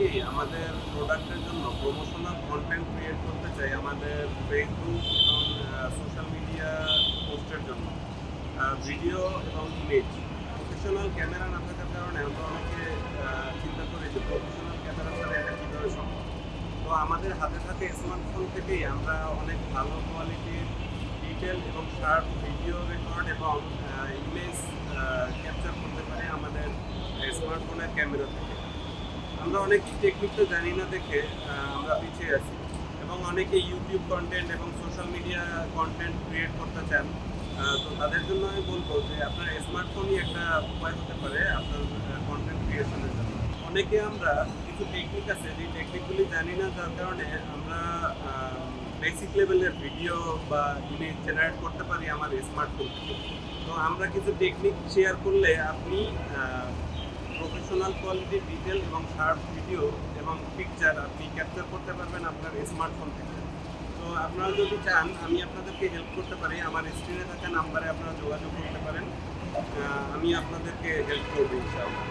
থেকেই আমাদের প্রোডাক্টের জন্য প্রমোশনাল কন্টেন্ট ক্রিয়েট করতে চাই আমাদের ফেসবুক এবং সোশ্যাল মিডিয়া পোস্টের জন্য ভিডিও এবং ইমেজ। প্রফেশনাল ক্যামেরা না থাকার কারণে আমরা অনেকে চিন্তা করি যে প্রফেশনাল ক্যামেরা ছাড়া এটা কীভাবে সম্ভব। তো আমাদের হাতে থাকে স্মার্টফোন থেকেই আমরা অনেক ভালো কোয়ালিটির ডিটেল এবং শার্প ভিডিও রেকর্ড এবং ইমেজ ক্যাপচার করতে পারি আমাদের স্মার্টফোনের ক্যামেরা থেকে। আমরা অনেক টেকনিক তো জানি না দেখে আমরা পিছিয়ে আছি এবং অনেকে ইউটিউব কন্টেন্ট এবং সোশ্যাল মিডিয়া কন্টেন্ট ক্রিয়েট করতে চান। তো তাদের জন্য আমি বলবো যে আপনার স্মার্টফোনই একটা উপায় হতে পারে আপনার কন্টেন্ট ক্রিয়েশনের জন্য। অনেকে আমরা কিছু টেকনিক আছে যে টেকনিকগুলি জানি না, যার কারণে আমরা বেসিক লেভেলের ভিডিও বা ইমেজ জেনারেট করতে পারি আমার স্মার্টফোন থেকে। তো আমরা কিছু টেকনিক শেয়ার করলে আপনি প্রফেশনাল কোয়ালিটির ডিটেল এবং শার্প ভিডিও এবং পিকচার আপনি ক্যাপচার করতে পারবেন আপনার স্মার্টফোন থেকে। তো আপনারা যদি চান আমি আপনাদেরকে হেল্প করতে পারি, আমার স্ক্রিনে থাকা নাম্বারে আপনারা যোগাযোগ করতে পারেন। আমি আপনাদেরকে হেল্প করবো ইনশাআল্লাহ।